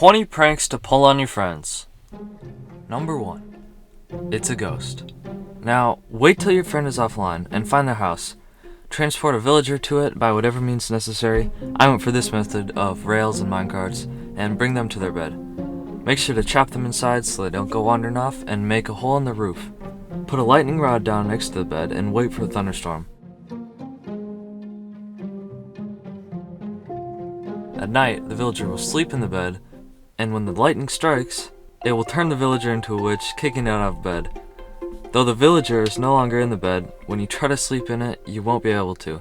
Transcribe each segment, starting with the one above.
20 pranks to pull on your friends. Number 1. It's a ghost. Now, wait till your friend is offline and find their house. Transport a villager to it by whatever means necessary. I went for this method of rails and minecarts, and bring them to their bed. Make sure to chop them inside so they don't go wandering off, and make a hole in the roof. Put a lightning rod down next to the bed and wait for a thunderstorm. At night, the villager will sleep in the bed, and when the lightning strikes, it will turn the villager into a witch, kicking it out of bed. Though the villager is no longer in the bed, when you try to sleep in it, you won't be able to.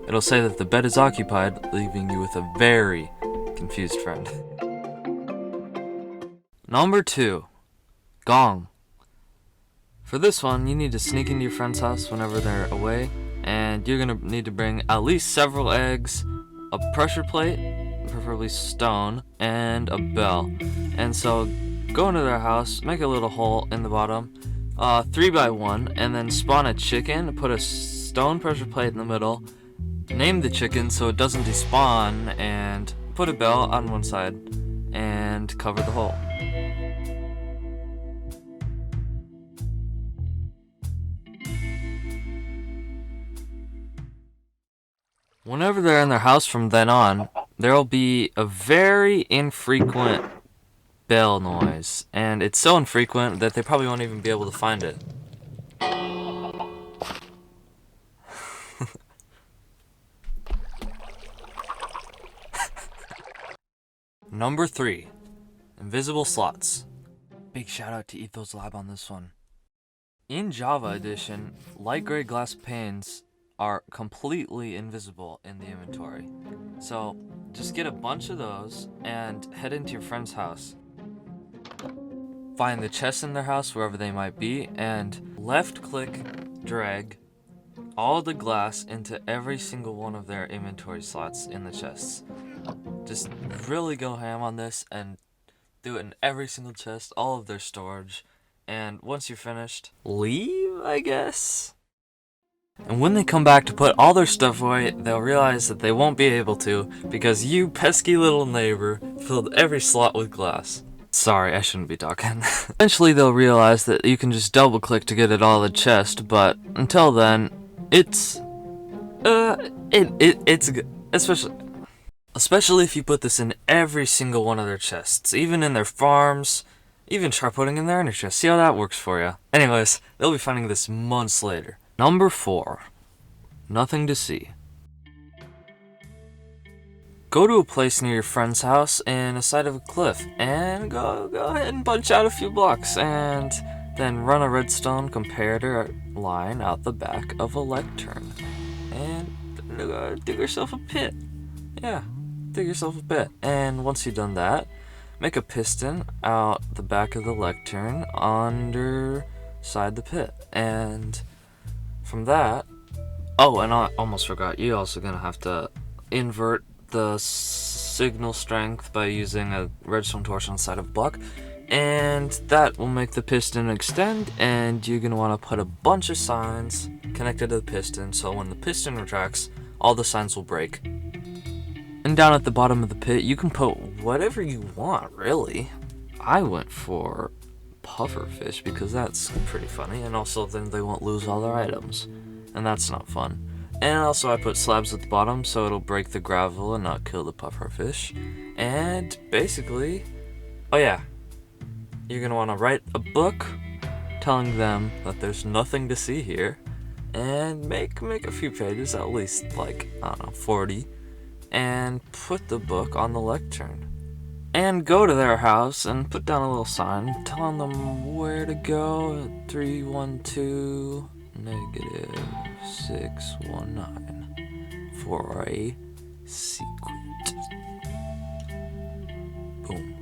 It'll say that the bed is occupied, leaving you with a very confused friend. Number 2. Gong. For this one, you need to sneak into your friend's house whenever they're away, and you're going to need to bring at least several eggs, a pressure plate, preferably stone, and a bell. And so, go into their house, make a little hole in the bottom, 3x1, and then spawn a chicken, put a stone pressure plate in the middle, name the chicken so it doesn't despawn, and put a bell on one side, and cover the hole. Whenever they're in their house from then on, there'll be a very infrequent bell noise, and it's so infrequent that they probably won't even be able to find it. Number 3. Invisible slots. Big shout out to Ethos Lab on this one. In Java Edition, light gray glass panes are completely invisible in the inventory. So just get a bunch of those and head into your friend's house. Find the chests in their house wherever they might be, and left click drag all the glass into every single one of their inventory slots in the chests. Just really go ham on this and do it in every single chest, all of their storage, and once you're finished, leave, I guess? And when they come back to put all their stuff away, they'll realize that they won't be able to because you pesky little neighbor filled every slot with glass. Sorry, I shouldn't be talking. Eventually they'll realize that you can just double click to get it all the chest, but until then, it's good. Especially if you put this in every single one of their chests, even in their farms, even try putting in their inner chest. See how that works for you. Anyways, they'll be finding this months later. Number 4. Nothing to see. Go to a place near your friend's house in a side of a cliff, and go ahead and punch out a few blocks, and then run a redstone comparator line out the back of a lectern, and dig yourself a pit. Yeah, dig yourself a pit. And once you've done that, make a piston out the back of the lectern underside the pit, and from that, oh, and I almost forgot, you're also gonna have to invert the signal strength by using a redstone torch on the side of a block, and that will make the piston extend, and you're gonna want to put a bunch of signs connected to the piston, so when the piston retracts, all the signs will break. And down at the bottom of the pit, you can put whatever you want, really. I went for pufferfish because that's pretty funny, and also then they won't lose all their items, and that's not fun. And also I put slabs at the bottom so it'll break the gravel and not kill the pufferfish. And basically, oh yeah, you're gonna want to write a book telling them that there's nothing to see here, and make a few pages, at least like, I don't know, 40, and put the book on the lectern. And go to their house and put down a little sign telling them where to go at 312 -619 for a secret. Boom.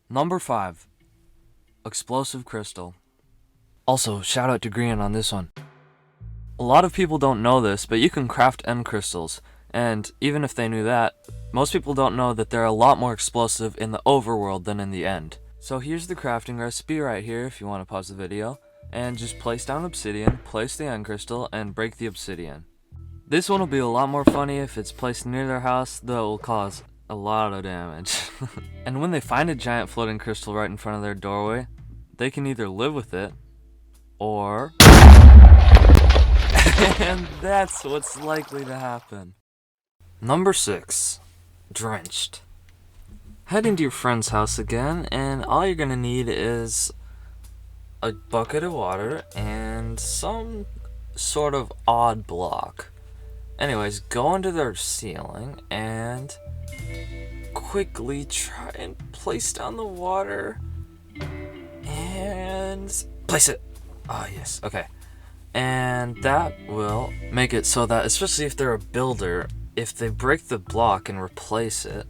Number 5. Explosive crystal. Also, shout out to Green on this one. A lot of people don't know this, but you can craft end crystals, and even if they knew that, Most people don't know that they're a lot more explosive in the overworld than in the end. So here's the crafting recipe right here if you want to pause the video. And just place down obsidian, place the end crystal, and break the obsidian. This one will be a lot more funny if it's placed near their house, though it will cause a lot of damage. And when they find a giant floating crystal right in front of their doorway, they can either live with it, or... and that's what's likely to happen. Number 6. Drenched. Head into your friend's house again, and all you're gonna need is a bucket of water and some sort of odd block. Anyways, go into their ceiling and quickly try and place down the water and place it. Oh yes, okay. And that will make it so that, especially if they're a builder, if they break the block and replace it,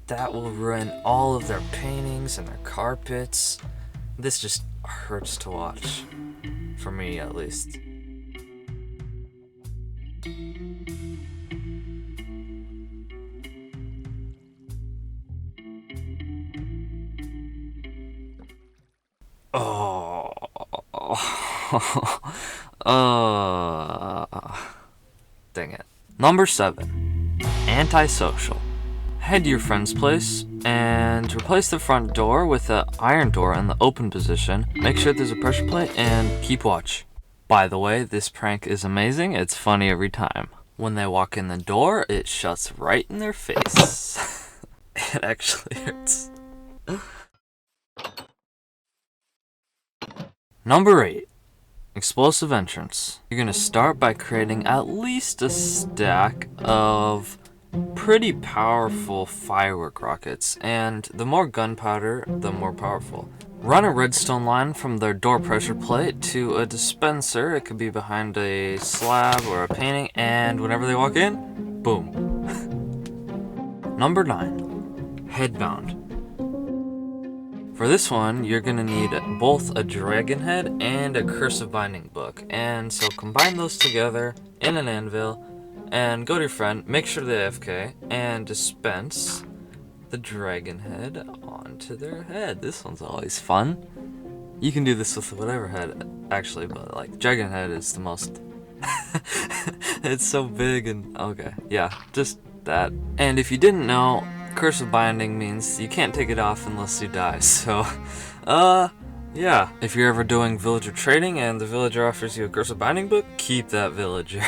that will ruin all of their paintings and their carpets. This just hurts to watch. For me, at least. Oh. Dang it. Number 7. Antisocial. Head to your friend's place and replace the front door with the iron door in the open position. Make sure there's a pressure plate and keep watch. By the way, this prank is amazing. It's funny every time. When they walk in the door, it shuts right in their face. It actually hurts. Number 8. Explosive entrance. You're gonna start by creating at least a stack of pretty powerful firework rockets, and the more gunpowder, the more powerful. Run a redstone line from their door pressure plate to a dispenser. It could be behind a slab or a painting, and whenever they walk in, boom. Number 9. Headbound. For this one, you're gonna need both a dragon head and a cursive binding book, and so combine those together in an anvil and go to your friend, make sure they AFK, and dispense the dragon head onto their head. This one's always fun. You can do this with whatever head, actually, but like dragon head is the most... It's so big and... okay, yeah, just that. And if you didn't know, cursive binding means you can't take it off unless you die, so... yeah. If you're ever doing villager trading and the villager offers you a cursive binding book, keep that villager.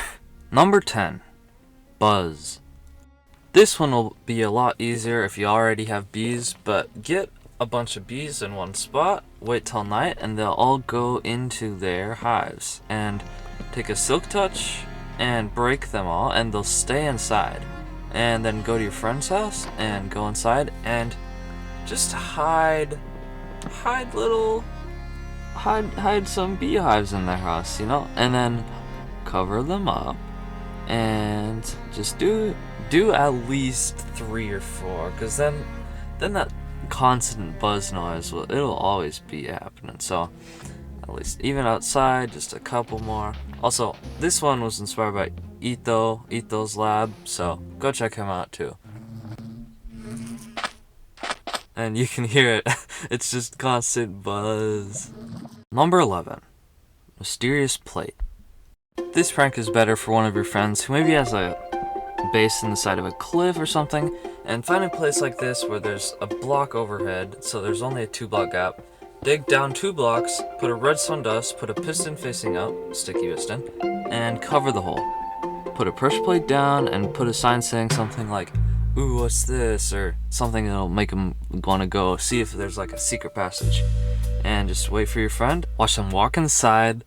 Number 10. Buzz. This one will be a lot easier if you already have bees, but get a bunch of bees in one spot, wait till night, and they'll all go into their hives. And take a silk touch and break them all, and they'll stay inside. And then go to your friend's house and go inside and just hide some beehives in their house, you know, and then cover them up and just do at least 3 or 4, because then that constant buzz noise it'll always be happening. So at least even outside, just a couple more. Also, this one was inspired by Ito's lab, so go check him out too. And you can hear it. It's just constant buzz. Number 11. Mysterious plate. This prank is better for one of your friends who maybe has a base in the side of a cliff or something, and find a place like this where there's a block overhead, so there's only a 2-block gap. Dig down 2 blocks, put a redstone dust, put a piston facing up, sticky piston, and cover the hole. Put a pressure plate down and put a sign saying something like, "Ooh, what's this?" or something that'll make them want to go see if there's like a secret passage. And just wait for your friend, watch them walk inside,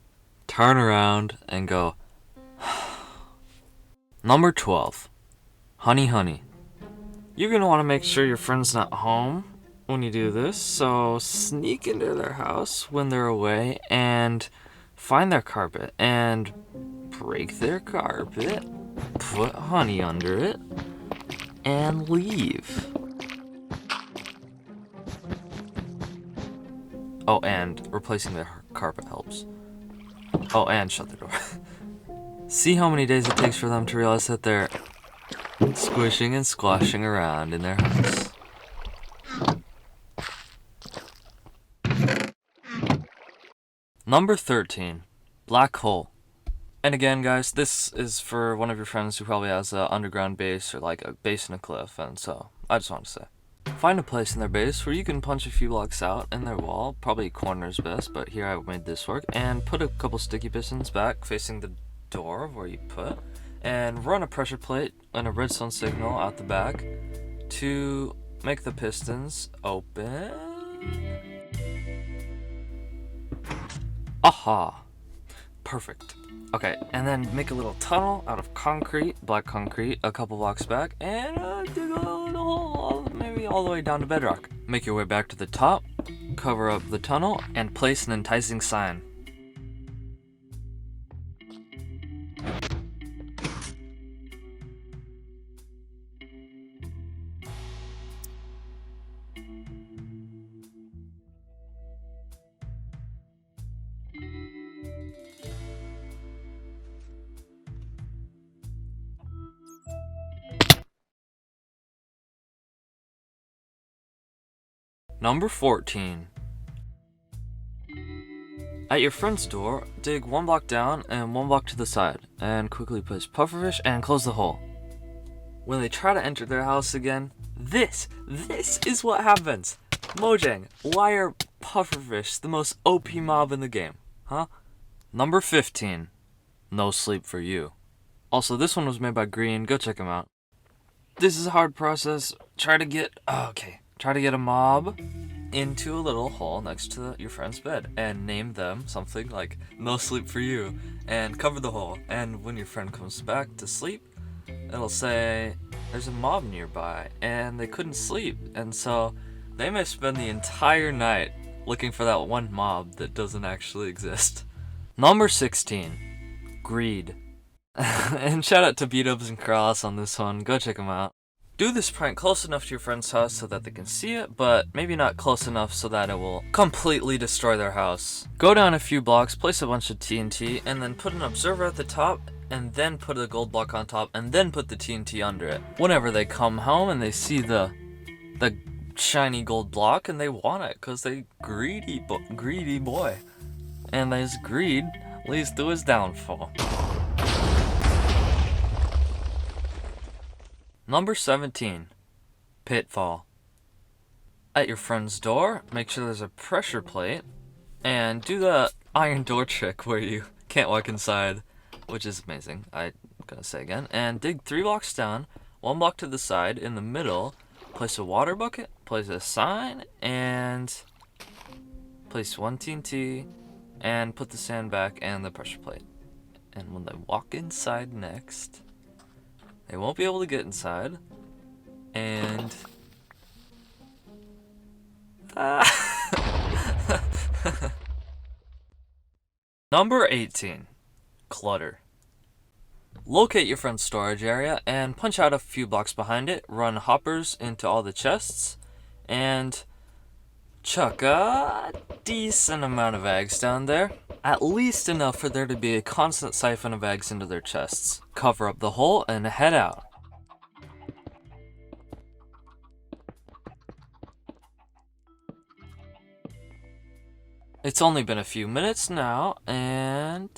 turn around, and go. Number 12. Honey. You're gonna want to make sure your friend's not home when you do this, so sneak into their house when they're away and find their carpet and break their carpet, put honey under it, and leave. Oh, and replacing the carpet helps. Oh, and shut the door. See how many days it takes for them to realize that they're squishing and squashing around in their house. Number 13, black hole. And again, guys, this is for one of your friends who probably has an underground base or like a base in a cliff, and so I just want to say, find a place in their base where you can punch a few blocks out in their wall, probably corners best, but here I made this work, and put a couple sticky pistons back facing the door of where you put, and run a pressure plate and a redstone signal out the back to make the pistons open. Aha! Perfect. Okay, and then make a little tunnel out of concrete, black concrete, a couple blocks back, and dig a little hole, maybe all the way down to bedrock. Make your way back to the top, cover up the tunnel, and place an enticing sign. Number 14. At your friend's door, dig one block down and one block to the side, and quickly place pufferfish and close the hole. When they try to enter their house again, this is what happens. Mojang, why are pufferfish the most OP mob in the game? Huh? Number 15. No sleep for you. Also, this one was made by Green, go check him out. This is a hard process. Try to get a mob into a little hole next to your friend's bed and name them something like no sleep for you and cover the hole, and when your friend comes back to sleep, it'll say there's a mob nearby and they couldn't sleep, and so they may spend the entire night looking for that one mob that doesn't actually exist. Number 16. Greed. And shout out to Beat-Ups and Cross on this one, go check them out. Do this prank close enough to your friend's house so that they can see it, but maybe not close enough so that it will completely destroy their house. Go down a few blocks, place a bunch of TNT, and then put an observer at the top, and then put a gold block on top, and then put the TNT under it. Whenever they come home and they see the shiny gold block, and they want it, because they greedy boy. And his greed leads to his downfall. Number 17. Pitfall. At your friend's door, make sure there's a pressure plate, and do the iron door trick where you can't walk inside, which is amazing, I'm gonna say again, and dig 3 blocks down, 1 block to the side, in the middle, place a water bucket, place a sign, and place 1 TNT, and put the sand back and the pressure plate. And when they walk inside next, they won't be able to get inside, and Number 18. Clutter. Locate your friend's storage area and punch out a few blocks behind it, run hoppers into all the chests, and chuck a decent amount of eggs down there. At least enough for there to be a constant siphon of eggs into their chests. Cover up the hole and head out. It's only been a few minutes now, and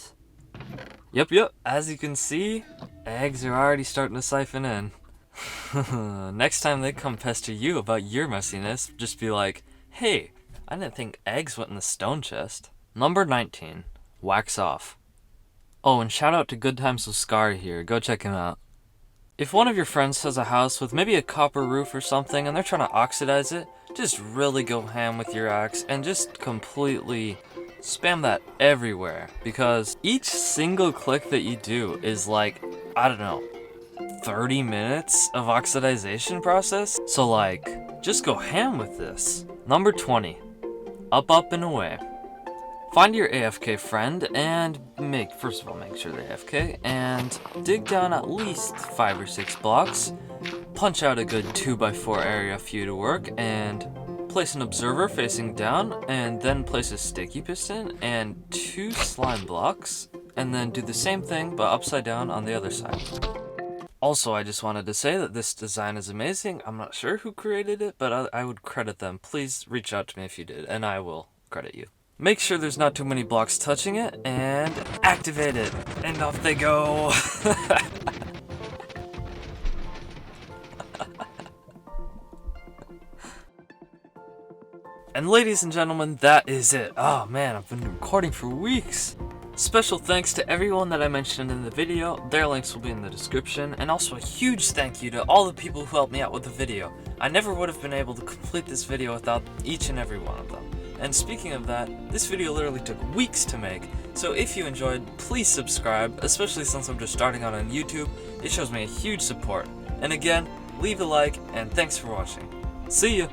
yep, as you can see, eggs are already starting to siphon in. Next time they come pester you about your messiness, just be like, hey, I didn't think eggs went in the stone chest. Number 19. Wax off. Oh, and shout out to Good Times with Scar here, go check him out. If one of your friends has a house with maybe a copper roof or something and they're trying to oxidize it, just really go ham with your axe and just completely spam that everywhere, because each single click that you do is like, I don't know, 30 minutes of oxidization process? So like, just go ham with this. Number 20. Up and away. Find your AFK friend and first of all make sure they're AFK, and dig down at least 5 or 6 blocks, punch out a good 2x4 area for you to work, and place an observer facing down, and then place a sticky piston and 2 slime blocks, and then do the same thing but upside down on the other side. Also, I just wanted to say that this design is amazing. I'm not sure who created it, but I would credit them. Please reach out to me if you did, and I will credit you. Make sure there's not too many blocks touching it, and activate it. And off they go. And ladies and gentlemen, that is it. Oh man, I've been recording for weeks. Special thanks to everyone that I mentioned in the video. Their links will be in the description. And also a huge thank you to all the people who helped me out with the video. I never would have been able to complete this video without each and every one of them. And speaking of that, this video literally took weeks to make. So if you enjoyed, please subscribe, especially since I'm just starting out on YouTube. It shows me a huge support. And again, leave a like, and thanks for watching. See ya!